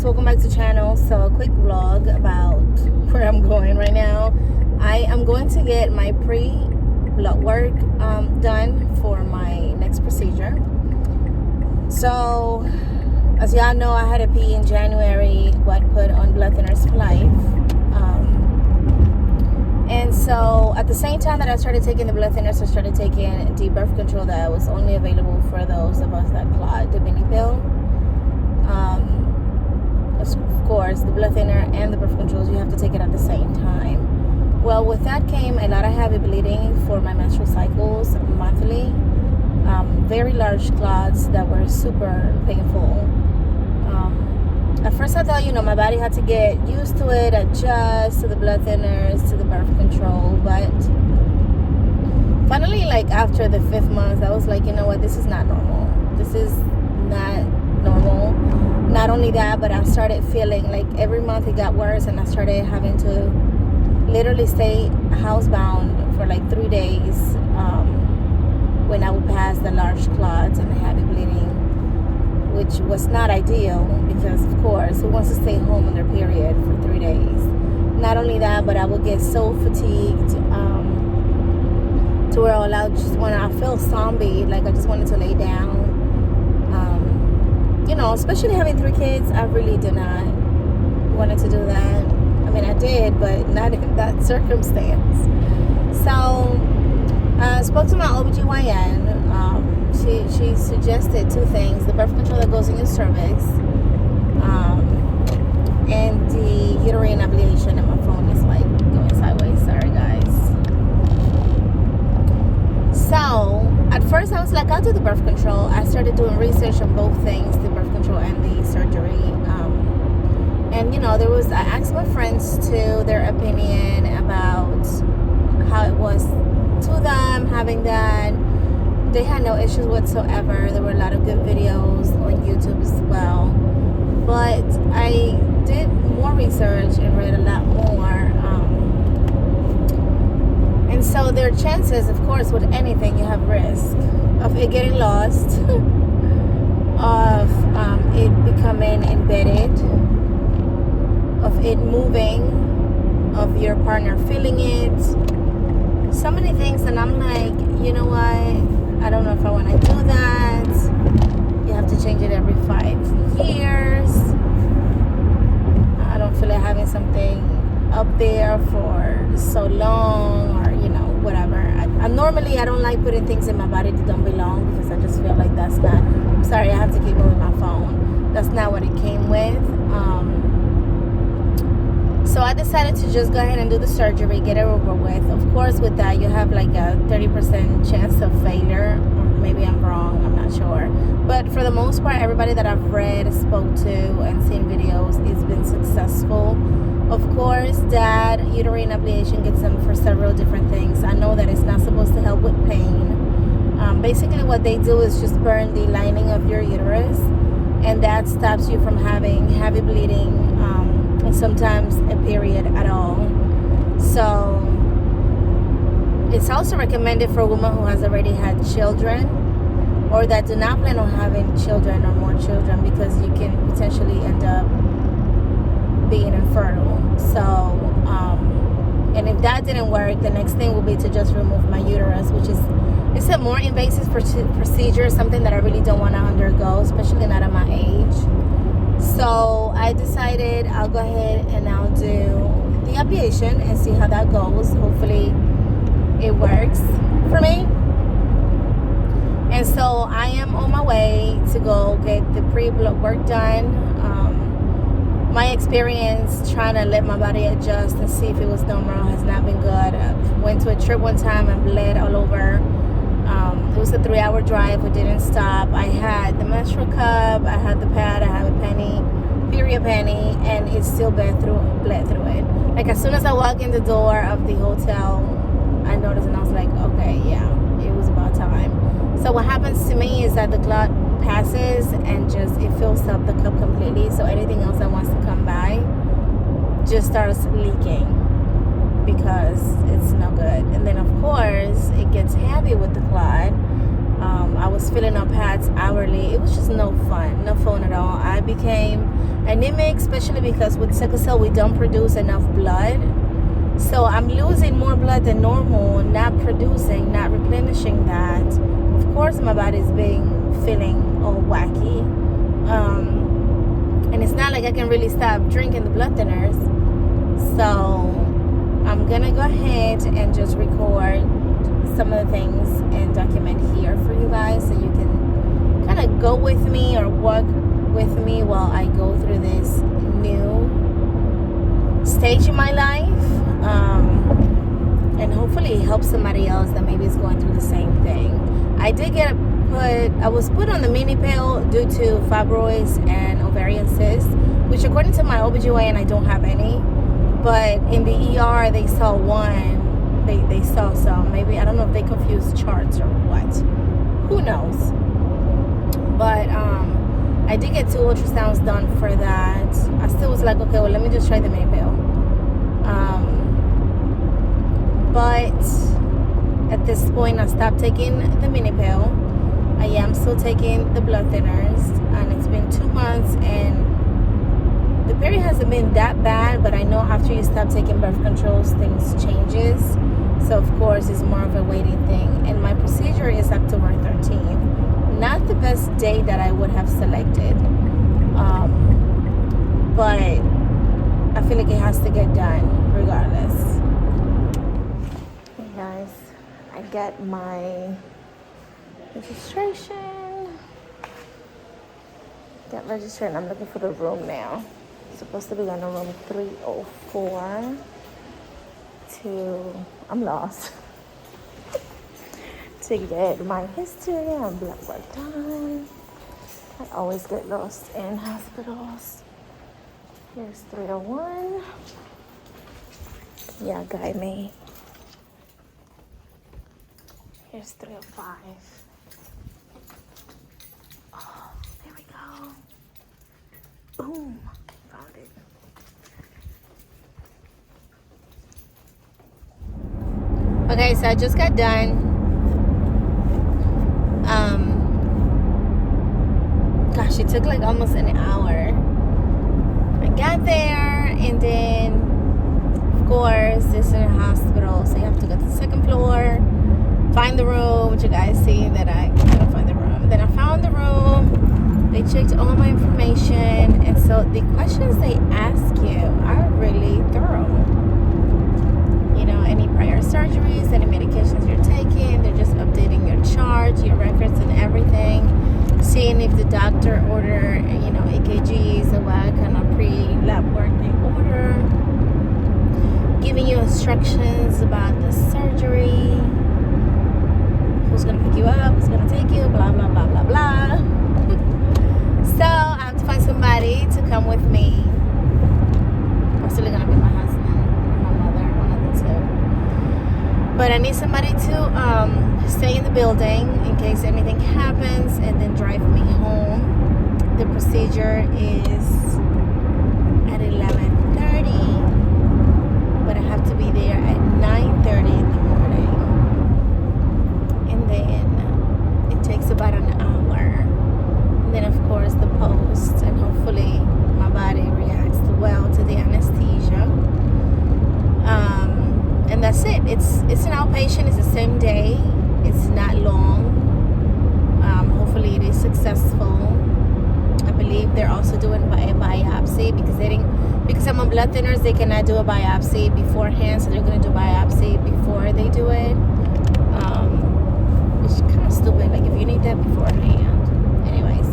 guys, welcome back to the channel. So a quick vlog about where I'm going right now. I am going to get my pre-blood work done for my next procedure. So as y'all know, I had a PE in January, what put on blood thinners for life. And so at the same time that I started taking the blood thinners, I started taking the birth control that was only available for those of us that clot, the mini pill. Of course, the blood thinner and the birth controls, you have to take it at the same time. Well, with that came a lot of heavy bleeding for my menstrual cycles monthly. Very large clots that were super painful. At first I thought, my body had to get used to it, adjust to the blood thinners, to the birth control. But finally, like after the 5th month, I was like, you know what, this is not normal. This is not normal. Not only that, but I started feeling like every month it got worse, and I started having to literally stay housebound for like 3 days when I would pass the large clots and the heavy bleeding, which was not ideal because, of course, who wants to stay home on their period for 3 days? Not only that, but I would get so fatigued to where I just I feel zombie, like I just wanted to lay down. Especially having 3 kids, I really did not wanted to do that. I mean, I did, but not in that circumstance. So I spoke to my OBGYN. She suggested 2 things: the birth control that goes in your cervix, and the uterine ablation. And my phone is like going sideways. Sorry, guys. So at first I was like, I'll do the birth control. I started doing research on both things, the birth control and the surgery. I asked my friends too their opinion about how it was to them having that. They had no issues whatsoever. There were a lot of good videos on YouTube as well. But I did more research and read a lot more. And so there are chances, of course, with anything, you have risk of it getting lost, of it becoming embedded, of it moving, of your partner feeling it. So many things, and I'm like, you know what? I don't know if I want to do that. You have to change it every 5 years. I don't feel like having something up there for so long, or whatever. I normally don't like putting things in my body that don't belong, because I just feel like that's not. I'm sorry, I have to keep moving my phone. That's not what it came with. So I decided to just go ahead and do the surgery, get it over with. Of course, with that, you have like a 30% chance of failure. Or maybe I'm wrong, I'm not sure. But for the most part, everybody that I've read, spoke to, and seen videos, it's been successful. Of course, that uterine ablation gets them for several different things. I know that it's not supposed to help with pain. Basically, what they do is just burn the lining of your uterus, and that stops you from having heavy bleeding, and sometimes a period at all. So it's also recommended for a woman who has already had children, or that do not plan on having children or more children, because you can potentially end up being infertile. So and if that didn't work, the next thing will be to just remove my uterus, which is, it's a more invasive procedure, something that I really don't want to undergo, especially not at my age. So I decided I'll go ahead and I'll do the ablation and see how that goes. Hopefully it works for me. And so I am on my way to go get the pre-blood work done. My experience trying to let my body adjust and see if it was normal has not been good. I went to a trip one time and bled all over. It was a 3-hour drive. We didn't stop. I had the menstrual cup, I had the pad, I had a penny, period penny, and it still bled through it. Like as soon as I walked in the door of the hotel, I noticed, and I was like, okay, yeah, it was about time. So what happens to me is that the clot passes and just it fills up the cup completely, so anything else that wants to come by just starts leaking, because it's no good. And then of course it gets heavy with the clot. I was filling up pads hourly. It was just no fun at all. I became anemic, especially because with sickle cell we don't produce enough blood. So I'm losing more blood than normal, not producing, not replenishing that. Of course, my body's feeling all wacky. And it's not like I can really stop drinking the blood thinners. So I'm gonna go ahead and just record some of the things and document here for you guys, so you can kind of go with me or walk with me while I go through this new stage in my life. And hopefully it helps somebody else that maybe is going through the same thing. I was put on the mini pill due to fibroids and ovarian cysts, which according to my OBGYN I don't have any, but in the ER they saw one, they saw some. Maybe, I don't know if they confused charts or what, who knows. But I did get 2 ultrasounds done for that. I still was like, okay, well, let me just try the mini pill. But at this point, I stopped taking the mini pill. I am still taking the blood thinners, and it's been 2 months, and the period hasn't been that bad, but I know after you stop taking birth controls, things changes. So of course, it's more of a waiting thing. And my procedure is October 13th. Not the best day that I would have selected, but I feel like it has to get done regardless. Hey guys, I got my registration. Got registered. I'm looking for the room now. Supposed to be going to room 304 I'm lost. To get my history and blood work done. I always get lost in hospitals. Here's 301. Yeah, guide me. Here's 305. Oh, there we go. Boom. Found it. Okay, so I just got done. Gosh, it took like almost an hour. I got there, and then of course this is a hospital, so you have to go to the 2nd floor, find the room, which you guys see that I couldn't find the room. Then I found the room. They checked all my information, and so the questions they ask you are really thorough. You know, any prior surgeries, any medications you're taking. They're just updating your chart, your records, and everything. Seeing if the doctor order, you know, EKGs or what kind of pre-lab work they order. Giving you instructions about the surgery. Who's gonna pick you up? Who's gonna take you? Blah blah blah blah blah. So I have to find somebody to come with me. Possibly gonna be my husband or my mother, one of the two. But I need somebody to stay in the building in case anything happens, and then drive me home. The procedure is at 11:30, but I have to be there at 9:30 in the morning. And then it takes about an hour. And then of course the post, and hopefully my body reacts well to the anesthesia. And that's it. It's an outpatient. It's the same day. It's not long. Hopefully it is successful. I believe they're also doing a biopsy because I'm on blood thinners. They cannot do a biopsy beforehand, so they're gonna do a biopsy before they do it. Which is kind of stupid. Like, if you need that beforehand. Anyways,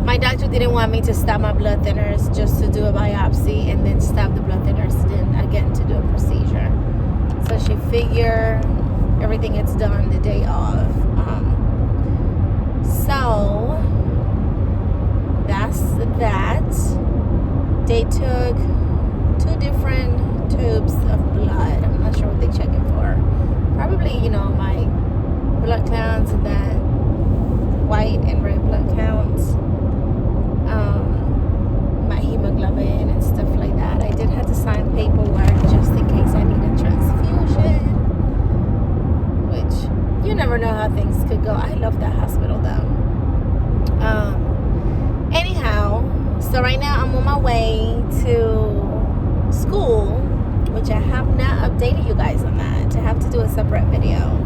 my doctor didn't want me to stop my blood thinners just to do a biopsy and then stop the blood thinners then again to do a procedure. So she figured everything gets done the day of. So that's that. They took 2 different tubes of blood. I'm not sure what they're checking for. Probably, you know, my blood counts, and then white and red blood counts. My hemoglobin and stuff like that. I did have to sign paperwork just in case I need a transfusion. Which, you never know how things could go. I love that hospital though. Anyhow, So right now I'm on my way to school, which I have not updated you guys on that. I have to do a separate video.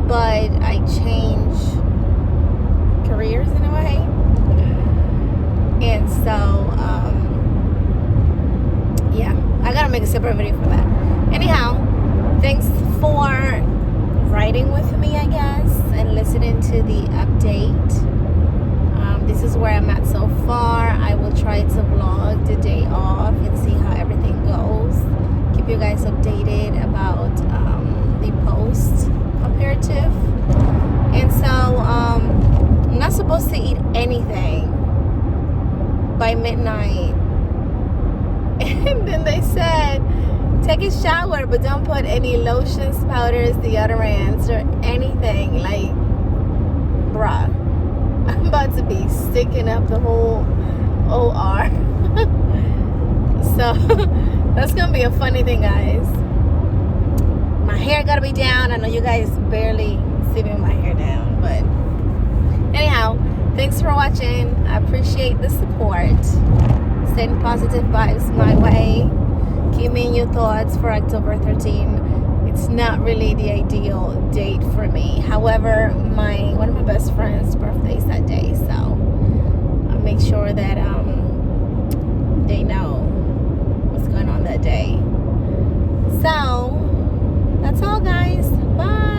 But I change careers in a way. And so, yeah, I gotta make a separate video for that. Anyhow, thanks for riding with me, I guess, and listening to the update. This is where I'm at so far. I will try to vlog the day off and see how everything goes. Keep you guys updated about the post imperative. And so I'm not supposed to eat anything by midnight. And then they said, take a shower, but don't put any lotions, powders, deodorants, or anything. Like, bruh, I'm about to be sticking up the whole OR. So that's gonna be a funny thing, guys. My hair gotta be down. I know you guys barely see me with my hair down, but anyhow, thanks for watching. I appreciate the support. Send positive vibes my way. Give me your thoughts for October 13. It's not really the ideal date for me. However, one of my best friends' birthday is that day, so I'll make sure that they know what's going on that day. So that's all, guys. Bye.